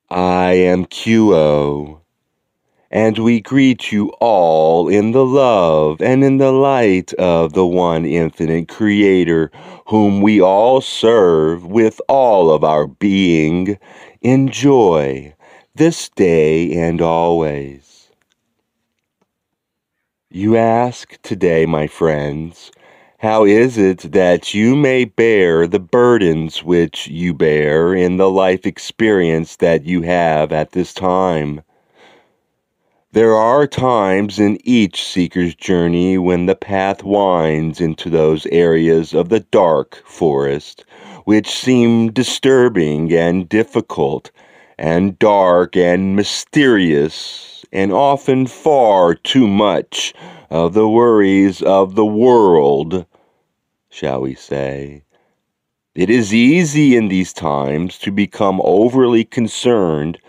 I am QO, and we greet you all in the love and in the light of the one infinite Creator, whom we all serve with all of our being. Enjoy this day and always. You ask today, my friends, how is it that you may bear the burdens which you bear in the life experience that you have at this time? There are times in each seeker's journey when the path winds into those areas of the dark forest which seem disturbing and difficult and dark and mysterious and often far too much of the worries of the world, shall we say. It is easy in these times to become overly concerned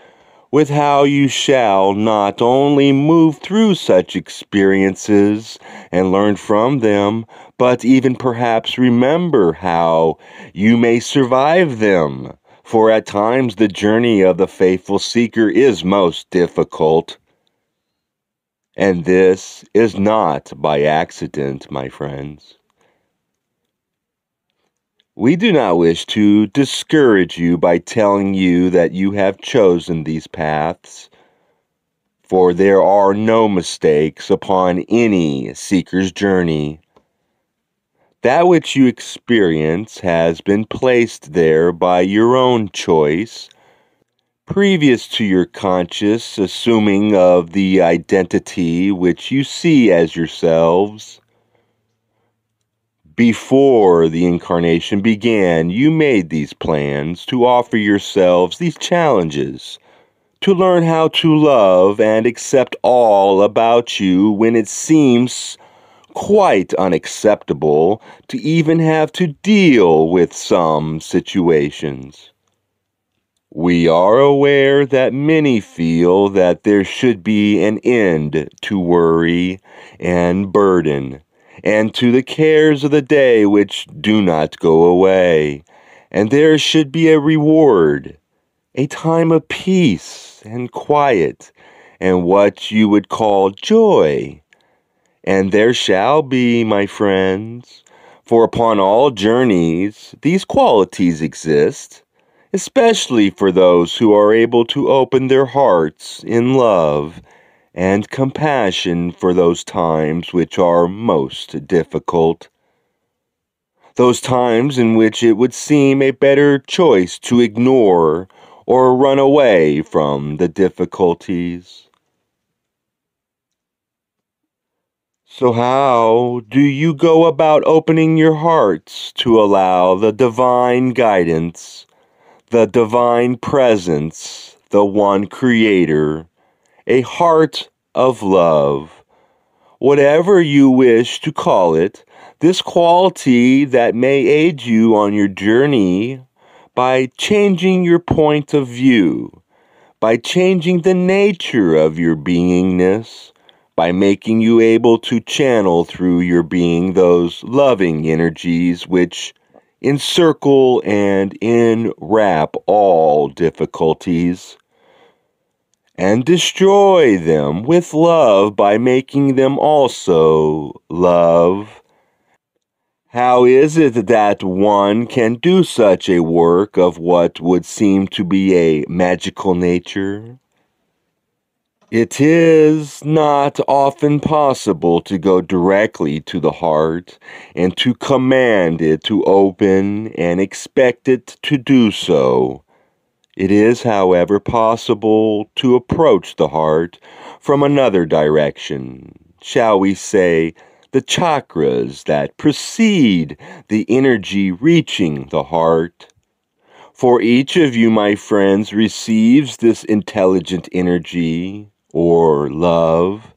with how you shall not only move through such experiences and learn from them, but even perhaps remember how you may survive them. For at times the journey of the faithful seeker is most difficult. And this is not by accident, my friends. We do not wish to discourage you by telling you that you have chosen these paths, for there are no mistakes upon any seeker's journey. That which you experience has been placed there by your own choice, previous to your conscious assuming of the identity which you see as yourselves. Before the incarnation began, you made these plans to offer yourselves these challenges, to learn how to love and accept all about you when it seems quite unacceptable to even have to deal with some situations. We are aware that many feel that there should be an end to worry and burden, and to the cares of the day which do not go away, and there should be a reward, a time of peace and quiet, and what you would call joy. And there shall be, my friends, for upon all journeys these qualities exist, especially for those who are able to open their hearts in love and compassion for those times which are most difficult. Those times in which it would seem a better choice to ignore or run away from the difficulties. So how do you go about opening your hearts to allow the divine guidance, the divine presence, the one Creator, a heart of love, whatever you wish to call it, this quality that may aid you on your journey by changing your point of view, by changing the nature of your beingness, by making you able to channel through your being those loving energies which encircle and enwrap all difficulties, and destroy them with love by making them also love. How is it that one can do such a work of what would seem to be a magical nature? It is not often possible to go directly to the heart and to command it to open and expect it to do so. It is, however, possible to approach the heart from another direction, shall we say, the chakras that precede the energy reaching the heart. For each of you, my friends, receives this intelligent energy, or love,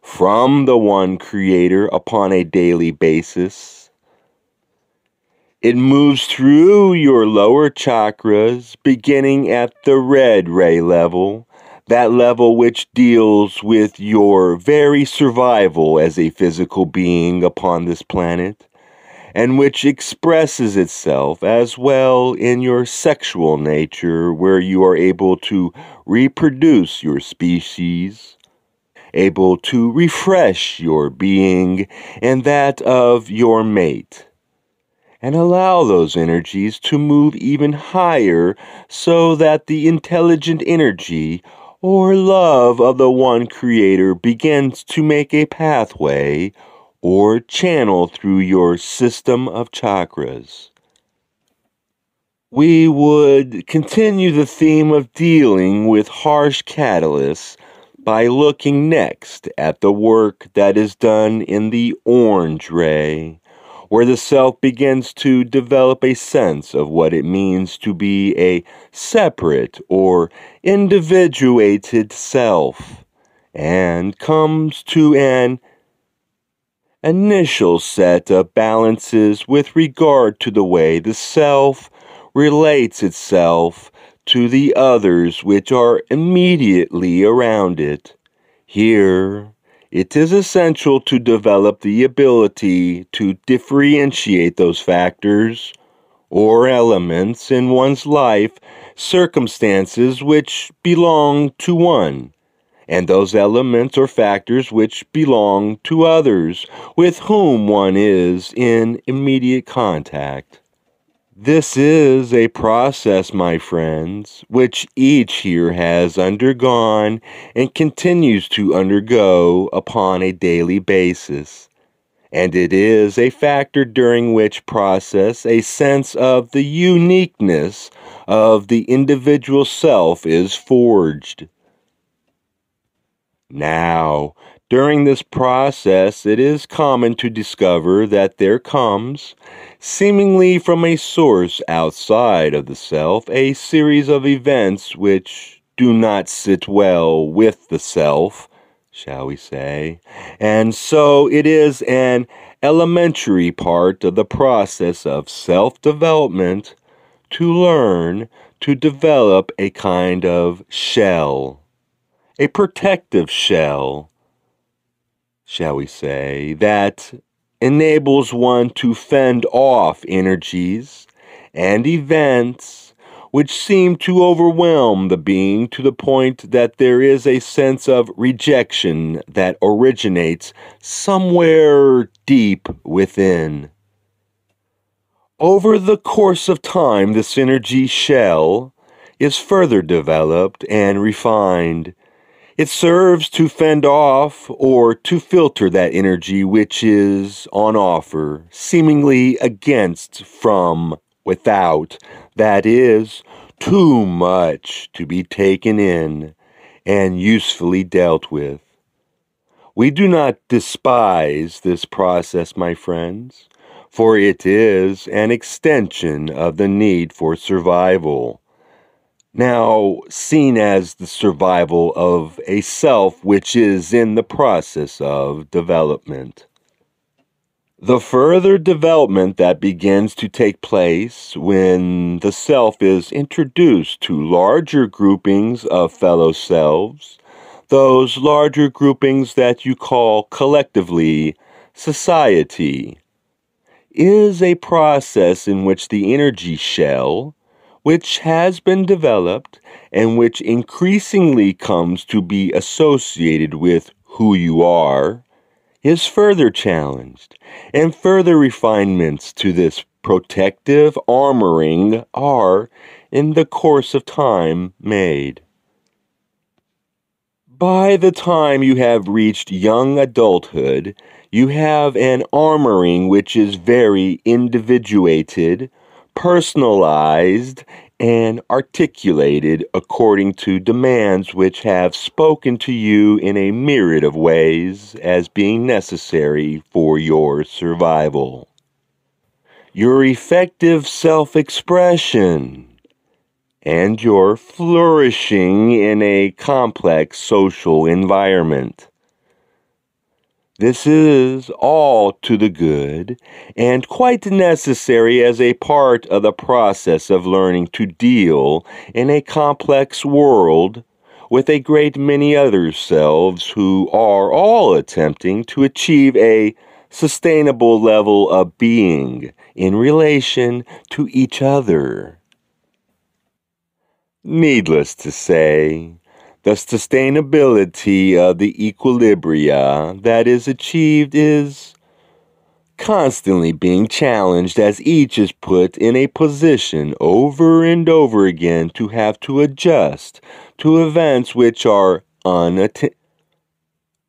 from the one Creator upon a daily basis. It moves through your lower chakras, beginning at the red ray level, that level which deals with your very survival as a physical being upon this planet, and which expresses itself as well in your sexual nature, where you are able to reproduce your species, able to refresh your being and that of your mate, and allow those energies to move even higher so that the intelligent energy or love of the one creator begins to make a pathway or channel through your system of chakras. We would continue the theme of dealing with harsh catalysts by looking next at the work that is done in the orange ray, where the self begins to develop a sense of what it means to be a separate or individuated self, and comes to an initial set of balances with regard to the way the self relates itself to the others which are immediately around it. Here, it is essential to develop the ability to differentiate those factors or elements in one's life, circumstances which belong to one, and those elements or factors which belong to others with whom one is in immediate contact. This is a process, my friends, which each here has undergone and continues to undergo upon a daily basis. And it is a factor during which process a sense of the uniqueness of the individual self is forged. Now, during this process, it is common to discover that there comes, seemingly from a source outside of the self, a series of events which do not sit well with the self, shall we say, and so it is an elementary part of the process of self-development to learn to develop a kind of shell, a protective shell, shall we say, that enables one to fend off energies and events which seem to overwhelm the being to the point that there is a sense of rejection that originates somewhere deep within. Over the course of time, this energy shell is further developed and refined. It serves to fend off or to filter that energy which is on offer, seemingly against from without, that is, too much to be taken in and usefully dealt with. We do not despise this process, my friends, for it is an extension of the need for survival. Now, seen as the survival of a self which is in the process of development. The further development that begins to take place when the self is introduced to larger groupings of fellow selves, those larger groupings that you call collectively society, is a process in which the energy shell, which has been developed and which increasingly comes to be associated with who you are, is further challenged, and further refinements to this protective armoring are, in the course of time, made. By the time you have reached young adulthood, you have an armoring which is very individuated, personalized, and articulated according to demands which have spoken to you in a myriad of ways as being necessary for your survival. Your effective self-expression and your flourishing in a complex social environment. This is all to the good and quite necessary as a part of the process of learning to deal in a complex world with a great many other selves who are all attempting to achieve a sustainable level of being in relation to each other. Needless to say, the sustainability of the equilibria that is achieved is constantly being challenged as each is put in a position over and over again to have to adjust to events which are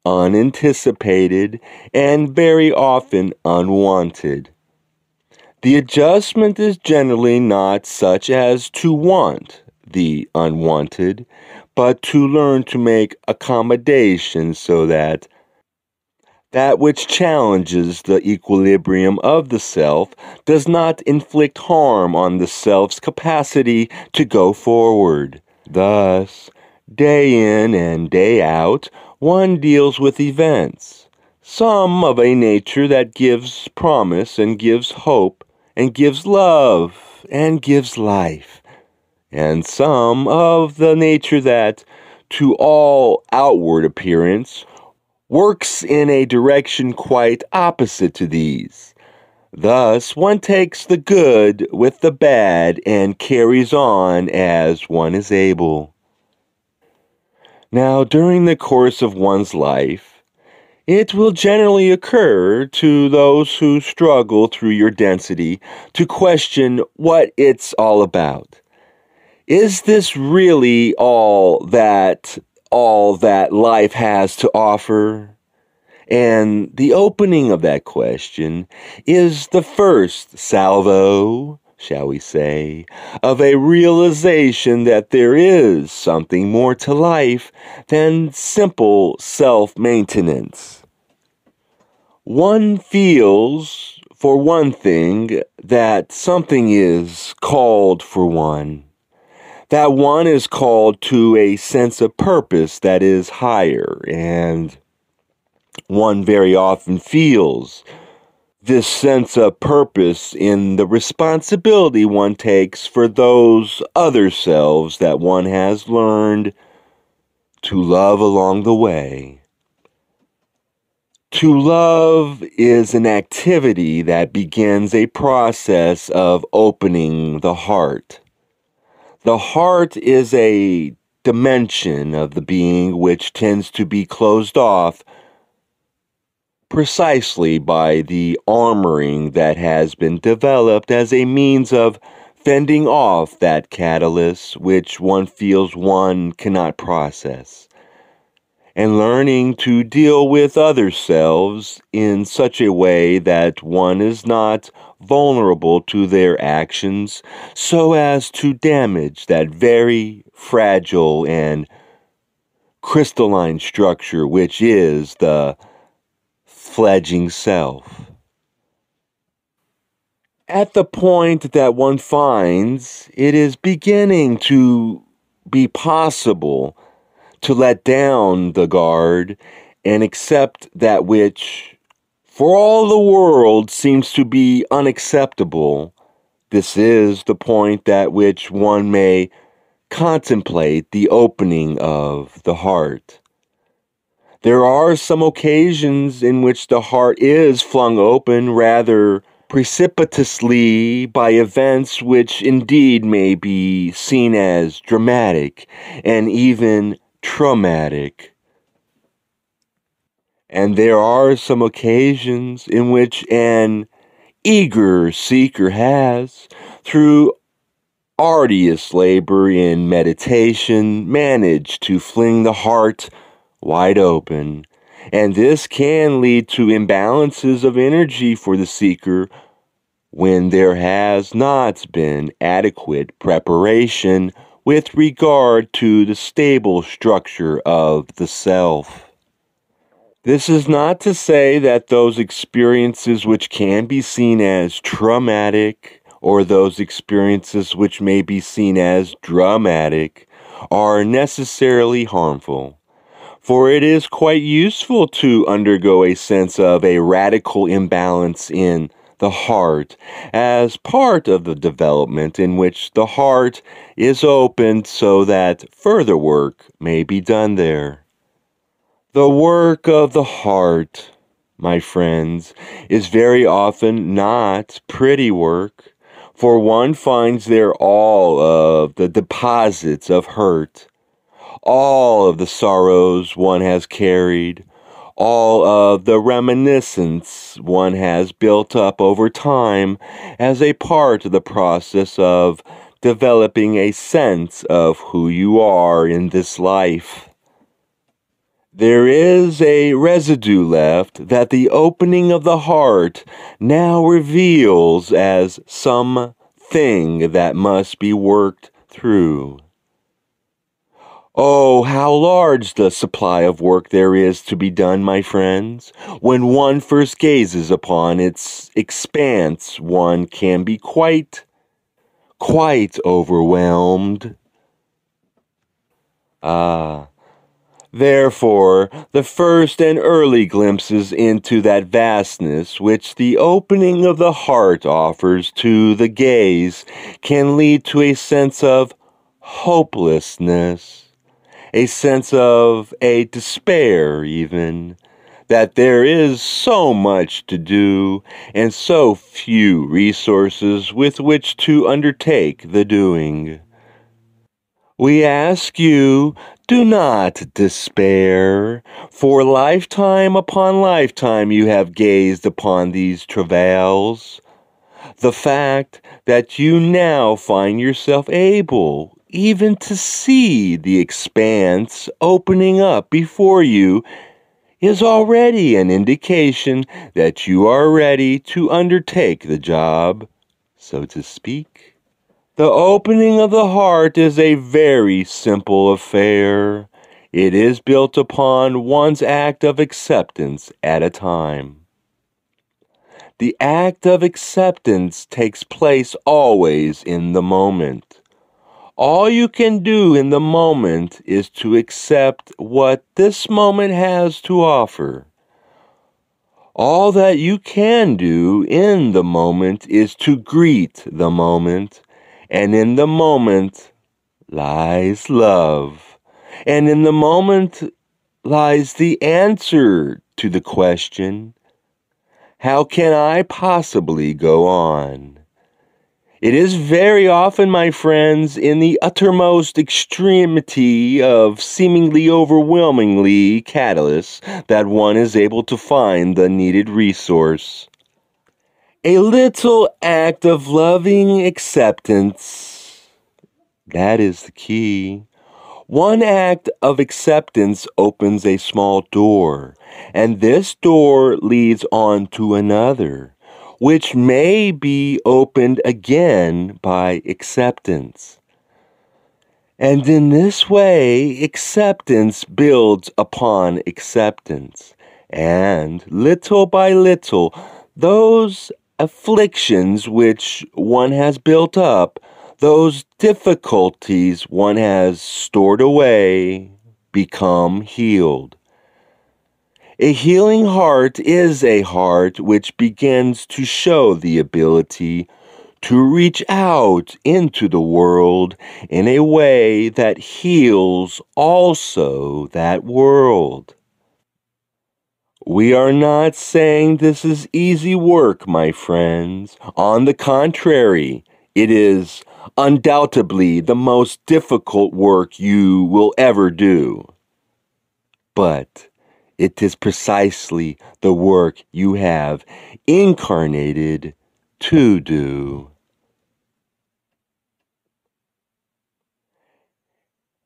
unanticipated and very often unwanted. The adjustment is generally not such as to want the unwanted, but to learn to make accommodations so that which challenges the equilibrium of the self does not inflict harm on the self's capacity to go forward. Thus, day in and day out, one deals with events, some of a nature that gives promise and gives hope and gives love and gives life, and some of the nature that, to all outward appearance, works in a direction quite opposite to these. Thus, one takes the good with the bad and carries on as one is able. Now, during the course of one's life, it will generally occur to those who struggle through your density to question what it's all about. Is this really all that life has to offer? And the opening of that question is the first salvo, shall we say, of a realization that there is something more to life than simple self-maintenance. One feels, for one thing, that something is called for one. That one is called to a sense of purpose that is higher, and one very often feels this sense of purpose in the responsibility one takes for those other selves that one has learned to love along the way. To love is an activity that begins a process of opening the heart. The heart is a dimension of the being which tends to be closed off precisely by the armoring that has been developed as a means of fending off that catalyst which one feels one cannot process, and learning to deal with other selves in such a way that one is not vulnerable to their actions so as to damage that very fragile and crystalline structure which is the fledgling self. At the point that one finds it is beginning to be possible to let down the guard and accept that which, for all the world, seems to be unacceptable, this is the point at which one may contemplate the opening of the heart. There are some occasions in which the heart is flung open rather precipitously by events which indeed may be seen as dramatic and even traumatic. And there are some occasions in which an eager seeker has, through arduous labor in meditation, managed to fling the heart wide open, and this can lead to imbalances of energy for the seeker when there has not been adequate preparation with regard to the stable structure of the self. This is not to say that those experiences which can be seen as traumatic or those experiences which may be seen as dramatic are necessarily harmful. For it is quite useful to undergo a sense of a radical imbalance in the heart as part of the development in which the heart is opened so that further work may be done there. The work of the heart, my friends, is very often not pretty work, for one finds there all of the deposits of hurt, all of the sorrows one has carried, all of the reminiscence one has built up over time as a part of the process of developing a sense of who you are in this life. There is a residue left that the opening of the heart now reveals as something that must be worked through. Oh, how large the supply of work there is to be done, my friends. When one first gazes upon its expanse, one can be quite overwhelmed. Therefore, the first and early glimpses into that vastness which the opening of the heart offers to the gaze can lead to a sense of hopelessness, a sense of a despair even, that there is so much to do and so few resources with which to undertake the doing. We ask you, do not despair, for lifetime upon lifetime you have gazed upon these travails. The fact that you now find yourself able even to see the expanse opening up before you is already an indication that you are ready to undertake the job, so to speak. The opening of the heart is a very simple affair. It is built upon one's act of acceptance at a time. The act of acceptance takes place always in the moment. All you can do in the moment is to accept what this moment has to offer. All that you can do in the moment is to greet the moment, and in the moment lies love, and in the moment lies the answer to the question, how can I possibly go on? It is very often, my friends, in the uttermost extremity of seemingly overwhelmingly catalyst that one is able to find the needed resource. A little act of loving acceptance, that is the key. One act of acceptance opens a small door, and this door leads on to another, which may be opened again by acceptance. And in this way, acceptance builds upon acceptance, and little by little, those afflictions which one has built up, those difficulties one has stored away, become healed. A healing heart is a heart which begins to show the ability to reach out into the world in a way that heals also that world. We are not saying this is easy work, my friends. On the contrary, it is undoubtedly the most difficult work you will ever do. But it is precisely the work you have incarnated to do.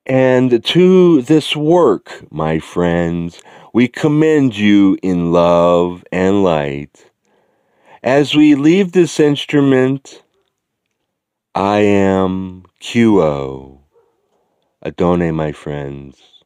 And to this work, my friends, we commend you in love and light. As we leave this instrument, I am QO. Adone, my friends.